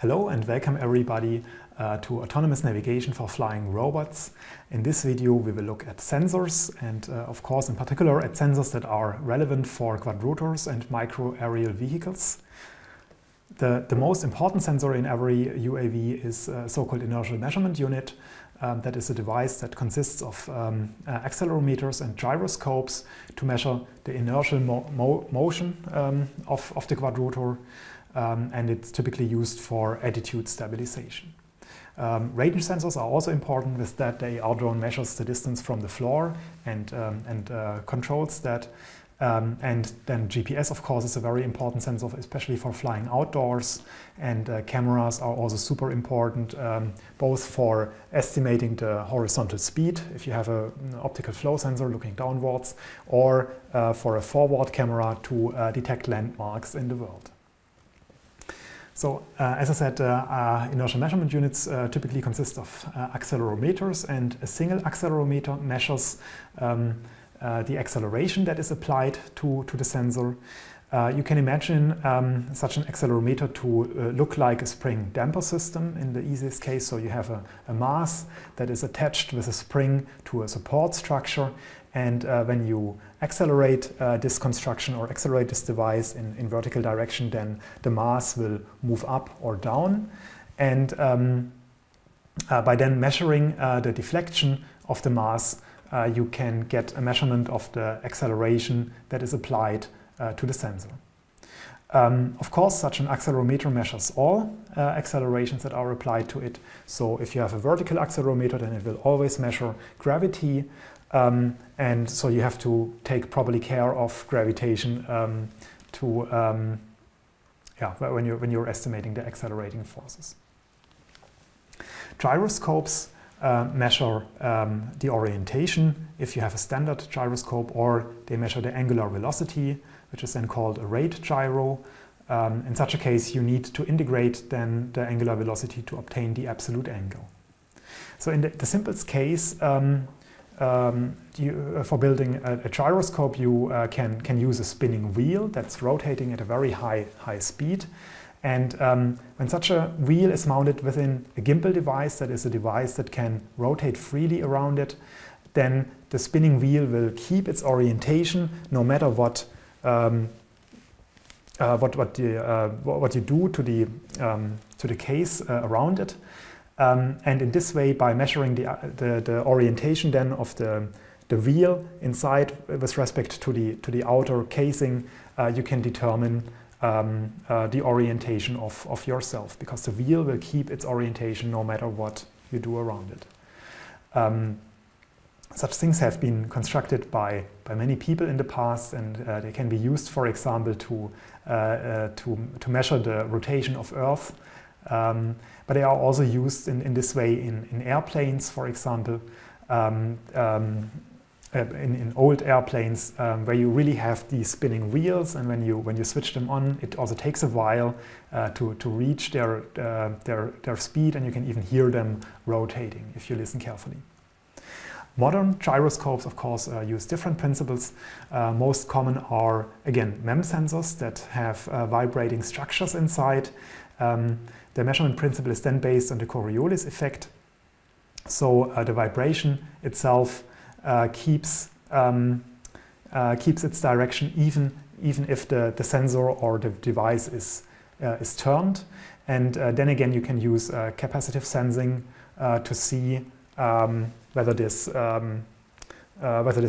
Hello and welcome everybody to Autonomous Navigation for Flying Robots. In this video we will look at sensors and of course in particular at sensors that are relevant for quadrotors and micro-aerial vehicles. The most important sensor in every UAV is a so-called inertial measurement unit. That is a device that consists of accelerometers and gyroscopes to measure the inertial motion of the quadrotor. And it's typically used for attitude stabilization. Range sensors are also important. With that, our drone measures the distance from the floor and controls that. And then GPS, of course, is a very important sensor, especially for flying outdoors. And cameras are also super important, both for estimating the horizontal speed, if you have an optical flow sensor looking downwards, or for a forward camera to detect landmarks in the world. So, as I said, inertial measurement units typically consist of accelerometers, and a single accelerometer measures the acceleration that is applied to the sensor. You can imagine such an accelerometer to look like a spring damper system in the easiest case. So you have a mass that is attached with a spring to a support structure, and when you accelerate this construction or accelerate this device in vertical direction, then the mass will move up or down. And by then measuring the deflection of the mass, you can get a measurement of the acceleration that is applied to the sensor. Of course, such an accelerometer measures all accelerations that are applied to it. So if you have a vertical accelerometer, then it will always measure gravity. And so you have to take properly care of gravitation when you're estimating the accelerating forces. Gyroscopes measure the orientation if you have a standard gyroscope, or they measure the angular velocity, which is then called a rate gyro. In such a case, you need to integrate then the angular velocity to obtain the absolute angle. So in the simplest case, for building a gyroscope, you can use a spinning wheel that's rotating at a very high speed. And when such a wheel is mounted within a gimbal device, that is a device that can rotate freely around it, then the spinning wheel will keep its orientation no matter what you do to the case around it. And in this way, by measuring the orientation then of the wheel inside with respect to the outer casing, you can determine the orientation of yourself, because the wheel will keep its orientation no matter what you do around it. Such things have been constructed by many people in the past, and they can be used, for example, to measure the rotation of Earth. But they are also used in this way in airplanes, for example, in old airplanes where you really have these spinning wheels, and when you switch them on, it also takes a while to reach their speed, and you can even hear them rotating if you listen carefully. Modern gyroscopes, of course, use different principles. Most common are, again, MEM sensors that have vibrating structures inside. The measurement principle is then based on the Coriolis effect. So the vibration itself keeps its direction even if the sensor or the device is turned. And then again, you can use capacitive sensing to see whether this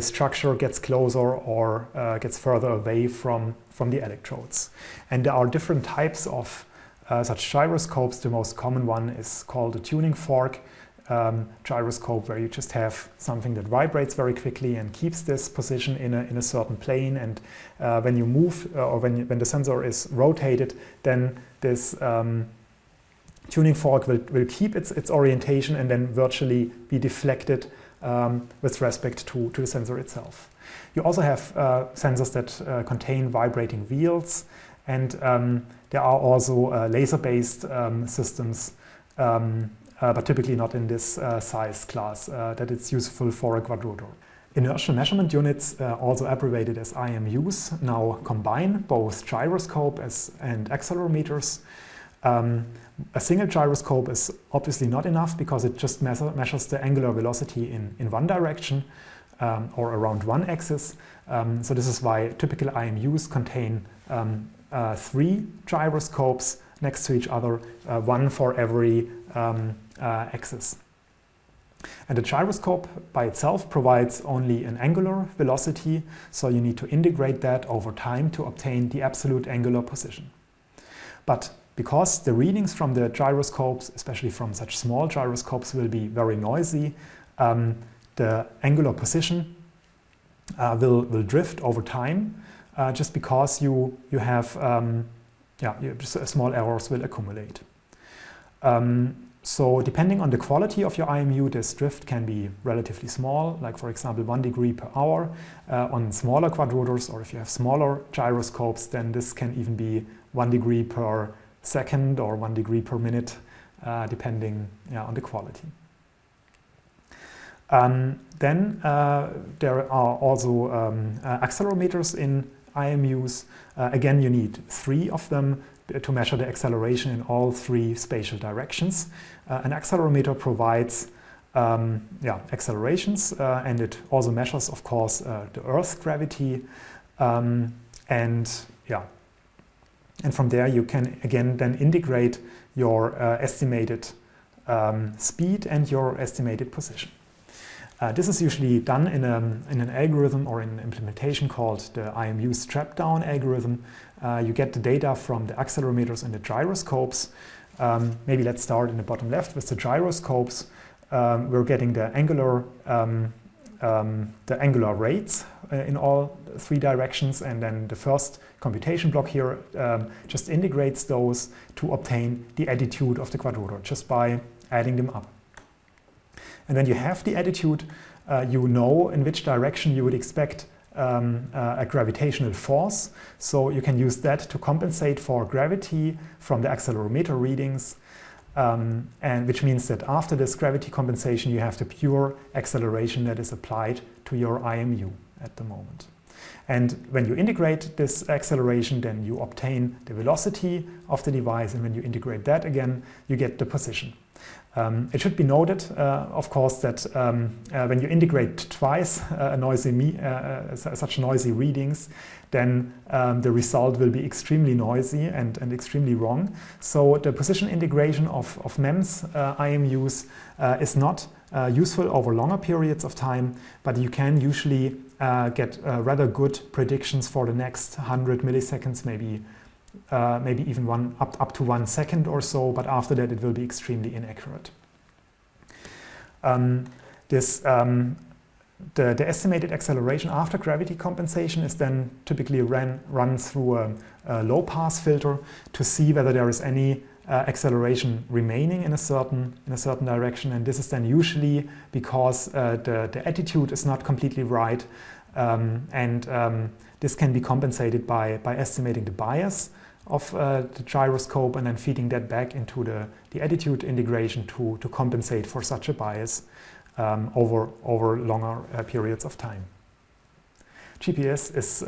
structure gets closer or gets further away from the electrodes. And there are different types of such gyroscopes. The most common one is called a tuning fork gyroscope, where you just have something that vibrates very quickly and keeps this position in a certain plane. And when you move or when the sensor is rotated, then this tuning fork will keep its orientation and then virtually be deflected with respect to the sensor itself. You also have sensors that contain vibrating wheels, and there are also laser-based systems, but typically not in this size class, that it's useful for a quadrotor. Inertial measurement units, also abbreviated as IMUs, now combine both gyroscope and accelerometers. A single gyroscope is obviously not enough because it just measures the angular velocity in one direction or around one axis. So this is why typical IMUs contain 3 gyroscopes next to each other, one for every axis. And the gyroscope by itself provides only an angular velocity, so you need to integrate that over time to obtain the absolute angular position. But because the readings from the gyroscopes, especially from such small gyroscopes, will be very noisy, the angular position will drift over time, just because you have small errors will accumulate. So depending on the quality of your IMU, this drift can be relatively small, like for example 1 degree per hour on smaller quadrotors, or if you have smaller gyroscopes, then this can even be 1 degree per second or 1 degree per minute, depending on the quality. Then there are also accelerometers in IMUs. Again, you need 3 of them to measure the acceleration in all 3 spatial directions. An accelerometer provides accelerations, and it also measures, of course, the Earth's gravity. And from there you can again then integrate your estimated speed and your estimated position. This is usually done in an algorithm or in an implementation called the IMU strap-down algorithm. You get the data from the accelerometers and the gyroscopes. Maybe let's start in the bottom left with the gyroscopes. We're getting the angular rates in all 3 directions, and then the first computation block here just integrates those to obtain the attitude of the quadrotor just by adding them up. And when you have the attitude, you know in which direction you would expect a gravitational force. So you can use that to compensate for gravity from the accelerometer readings, and which means that after this gravity compensation, you have the pure acceleration that is applied to your IMU at the moment. And when you integrate this acceleration, then you obtain the velocity of the device, and when you integrate that again, you get the position. It should be noted, of course, that when you integrate twice such noisy readings, then the result will be extremely noisy and extremely wrong. So the position integration of MEMS IMUs is not useful over longer periods of time, but you can usually get rather good predictions for the next 100 milliseconds, maybe even up to 1 second or so, but after that it will be extremely inaccurate. The estimated acceleration after gravity compensation is then typically run through a low-pass filter to see whether there is any acceleration remaining in a certain direction, and this is then usually because the attitude is not completely right, and this can be compensated by estimating the bias of the gyroscope and then feeding that back into the attitude integration to compensate for such a bias over longer periods of time. GPS is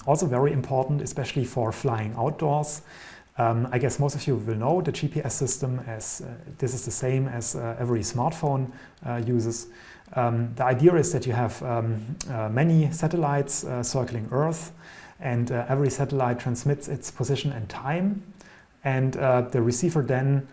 also very important, especially for flying outdoors. I guess most of you will know the GPS system, as this is the same as every smartphone uses. The idea is that you have many satellites circling Earth, and every satellite transmits its position and time, and the receiver then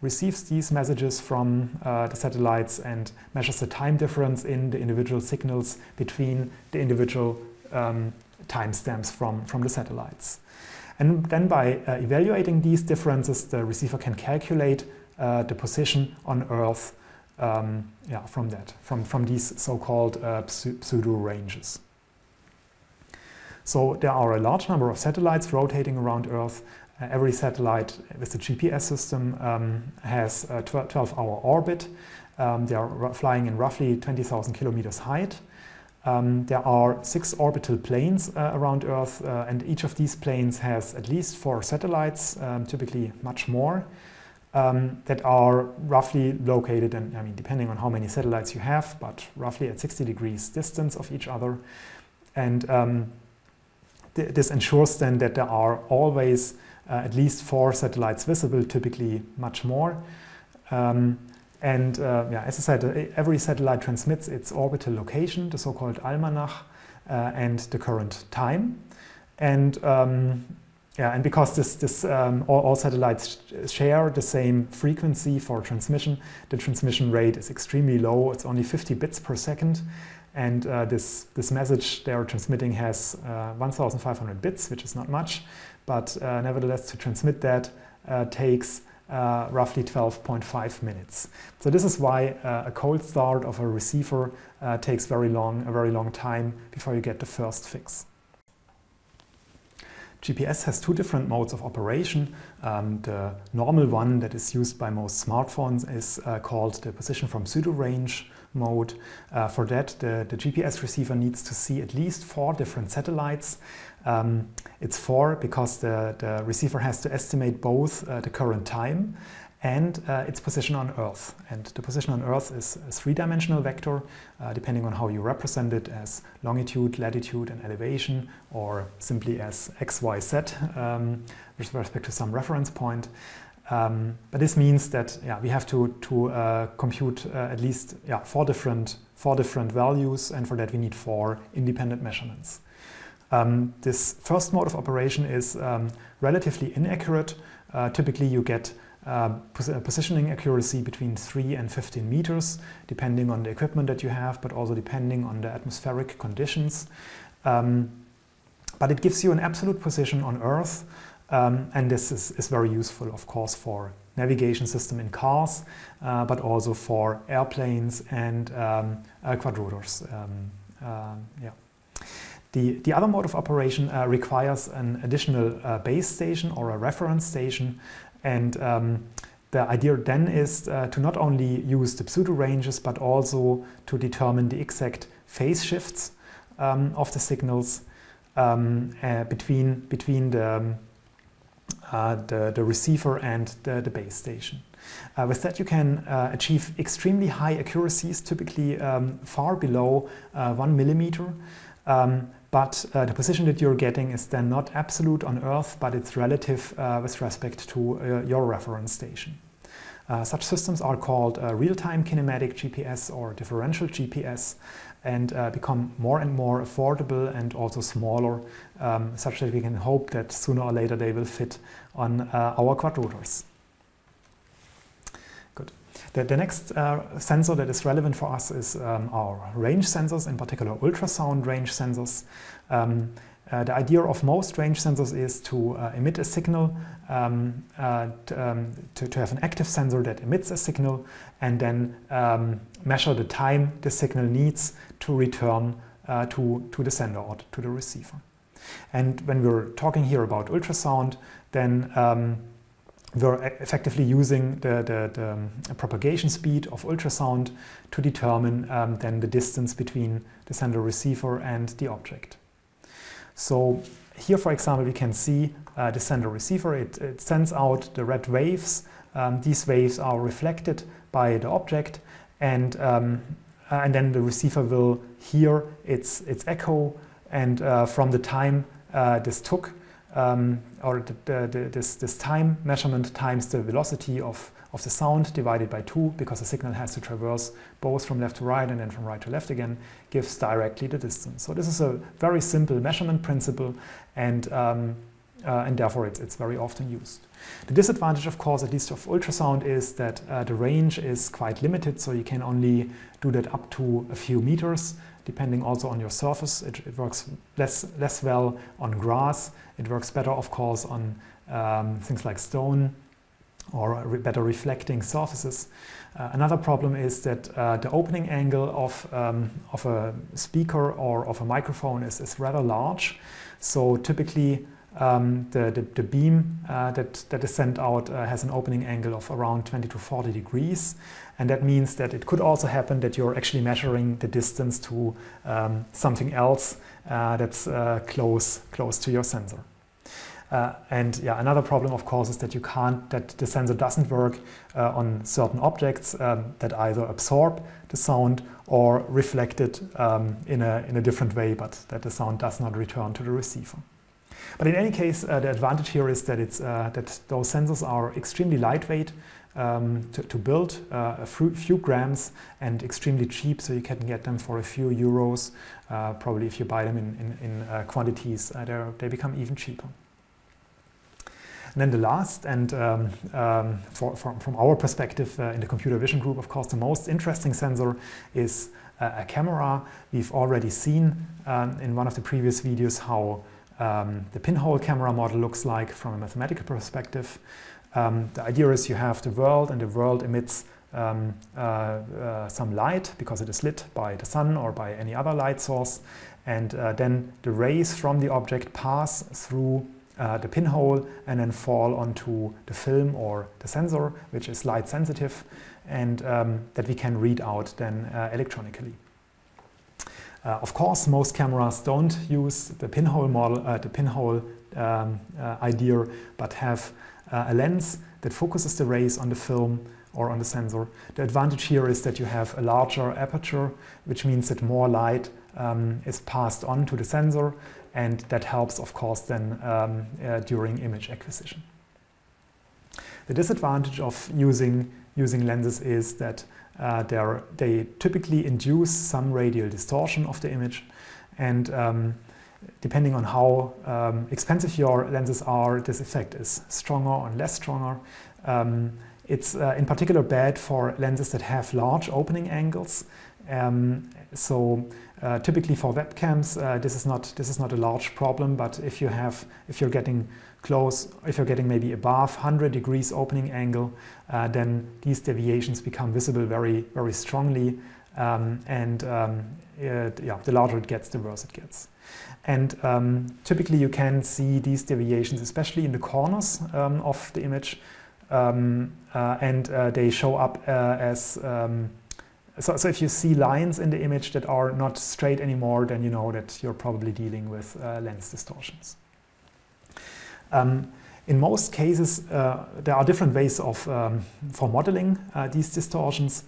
receives these messages from the satellites and measures the time difference in the individual signals between the individual timestamps from the satellites. And then by evaluating these differences, the receiver can calculate the position on Earth from these so-called pseudo ranges. So there are a large number of satellites rotating around Earth. Every satellite with the GPS system has a 12-hour orbit. They are flying in roughly 20,000 kilometers height. There are 6 orbital planes around Earth, and each of these planes has at least 4 satellites, typically much more, that are roughly located, and depending on how many satellites you have, but roughly at 60 degrees distance of each other. And this ensures then that there are always at least 4 satellites visible, typically much more. Yeah, as I said, every satellite transmits its orbital location, the so-called almanach, and the current time. And yeah, and because all satellites share the same frequency for transmission, the transmission rate is extremely low. It's only 50 bits per second. And this message they're transmitting has 1,500 bits, which is not much. But nevertheless, to transmit that takes roughly 12.5 minutes. So this is why a cold start of a receiver takes a very long time before you get the first fix. GPS has 2 different modes of operation. The normal one that is used by most smartphones is called the position from pseudo-range mode. For that, the GPS receiver needs to see at least 4 different satellites. It's 4 because the receiver has to estimate both the current time and its position on Earth. And the position on Earth is a 3-dimensional vector, depending on how you represent it, as longitude, latitude, and elevation, or simply as x, y, z with respect to some reference point. But this means that we have to compute at least 4 different values, and for that we need 4 independent measurements. This first mode of operation is relatively inaccurate. Typically you get positioning accuracy between 3 and 15 meters, depending on the equipment that you have, but also depending on the atmospheric conditions. But it gives you an absolute position on Earth, and this is very useful, of course, for navigation system in cars, but also for airplanes and quadrotors. The other mode of operation requires an additional base station or a reference station, and the idea then is to not only use the pseudo-ranges but also to determine the exact phase shifts of the signals between the receiver and the base station. With that you can achieve extremely high accuracies, typically far below 1 millimeter. But the position that you're getting is then not absolute on Earth, but it's relative with respect to your reference station. Such systems are called real-time kinematic GPS or differential GPS, and become more and more affordable and also smaller, such that we can hope that sooner or later they will fit on our quadrotors. Good. The next sensor that is relevant for us is our range sensors, in particular ultrasound range sensors. The idea of most range sensors is to emit a signal, to have an active sensor that emits a signal, and then measure the time the signal needs to return to the sender or to the receiver. And when we're talking here about ultrasound, then we're effectively using the propagation speed of ultrasound to determine then the distance between the sender receiver and the object. So here, for example, we can see the sender receiver. It sends out the red waves. These waves are reflected by the object, and then the receiver will hear its echo, and from the time this took, or this time measurement times the velocity of the sound divided by 2, because the signal has to traverse both from left to right and then from right to left again, gives directly the distance. So this is a very simple measurement principle, and therefore it's very often used. The disadvantage, of course, at least of ultrasound, is that the range is quite limited, so you can only do that up to a few meters, depending also on your surface. It works less well on grass. It works better, of course, on things like stone or better reflecting surfaces. Another problem is that the opening angle of a speaker or of a microphone is rather large. So typically the beam that is sent out has an opening angle of around 20 to 40 degrees. And that means that it could also happen that you're actually measuring the distance to something else that's close to your sensor. And yeah, another problem, of course, is that that the sensor doesn't work on certain objects that either absorb the sound or reflect it in a different way, but that the sound does not return to the receiver. But in any case, the advantage here is that that those sensors are extremely lightweight to build, a few grams, and extremely cheap, so you can get them for a few euros. Probably if you buy them in quantities, they become even cheaper. And then the last, and from our perspective in the computer vision group, of course, the most interesting sensor is a camera. We've already seen in one of the previous videos how the pinhole camera model looks like from a mathematical perspective. The idea is you have the world, and the world emits some light because it is lit by the sun or by any other light source, and then the rays from the object pass through the pinhole and then fall onto the film or the sensor, which is light sensitive, and that we can read out then electronically. Of course, most cameras don't use the pinhole model, the pinhole idea, but have a lens that focuses the rays on the film or on the sensor. The advantage here is that you have a larger aperture, which means that more light is passed on to the sensor, and that helps, of course, then during image acquisition. The disadvantage of using lenses is that they typically induce some radial distortion of the image, and depending on how expensive your lenses are, this effect is stronger or less stronger. It's in particular bad for lenses that have large opening angles. Typically for webcams, this is not a large problem. But if you're getting close, if you're getting maybe above 100 degrees opening angle, then these deviations become visible very strongly, the larger it gets, the worse it gets. And typically you can see these deviations, especially in the corners of the image, and they show up as so if you see lines in the image that are not straight anymore, then you know that you're probably dealing with lens distortions. In most cases, there are different ways for modeling these distortions.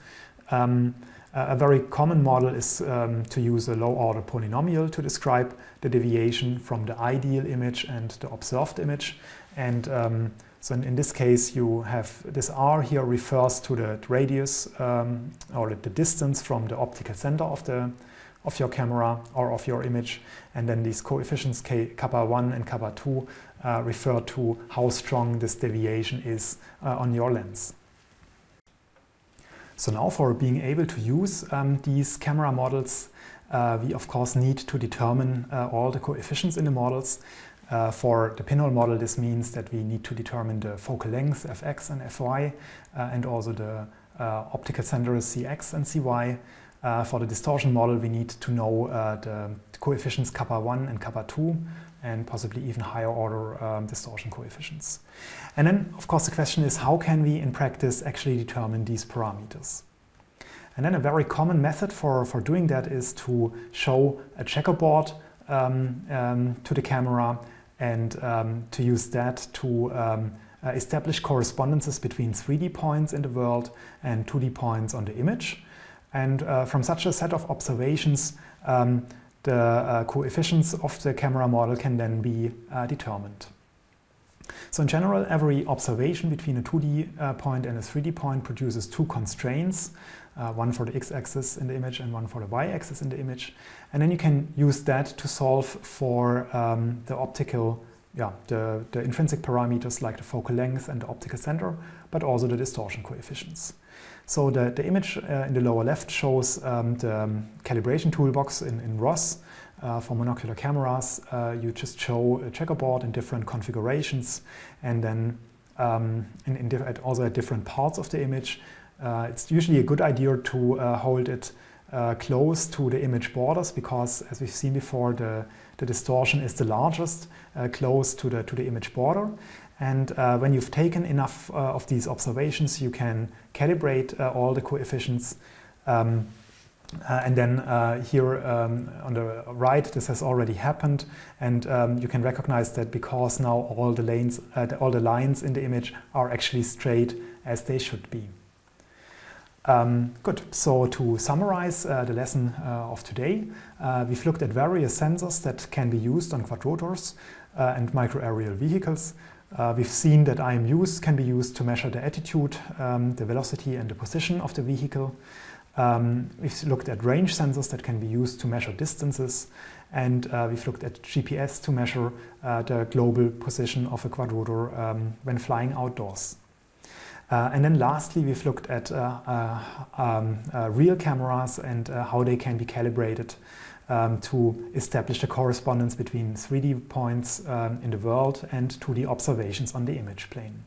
A very common model is to use a low-order polynomial to describe the deviation from the ideal image and the observed image. And so in this case, you have this R here refers to the radius or the distance from the optical center of your camera or of your image, and then these coefficients kappa 1 and kappa 2 refer to how strong this deviation is on your lens. So now, for being able to use these camera models, we of course need to determine all the coefficients in the models. For the pinhole model, this means that we need to determine the focal length fx and fy, and also the optical centers cx and cy. For the distortion model, we need to know the coefficients kappa 1 and kappa 2, and possibly even higher order distortion coefficients. And then, of course, the question is, how can we in practice actually determine these parameters? And then a very common method for doing that is to show a checkerboard to the camera, and to use that to establish correspondences between 3D points in the world and 2D points on the image. And from such a set of observations, the coefficients of the camera model can then be determined. So in general, every observation between a 2D point and a 3D point produces two constraints, one for the x-axis in the image and one for the y-axis in the image. And then you can use that to solve for the optical, the intrinsic parameters like the focal length and the optical center, but also the distortion coefficients. So the image in the lower left shows the calibration toolbox in ROS. For monocular cameras, you just show a checkerboard in different configurations, and then also at different parts of the image. It's usually a good idea to hold it close to the image borders, because, as we've seen before, the distortion is the largest close to the image border. And when you've taken enough of these observations, you can calibrate all the coefficients. And then here on the right, this has already happened, and you can recognize that because now all the lines in the image are actually straight as they should be. Good. So to summarize the lesson of today, we've looked at various sensors that can be used on quadrotors. and microaerial vehicles. We've seen that IMUs can be used to measure the attitude, the velocity and the position of the vehicle. We've looked at range sensors that can be used to measure distances, and we've looked at GPS to measure the global position of a quadrotor when flying outdoors. And then lastly, we've looked at real cameras and how they can be calibrated to establish the correspondence between 3D points in the world and to the observations on the image plane.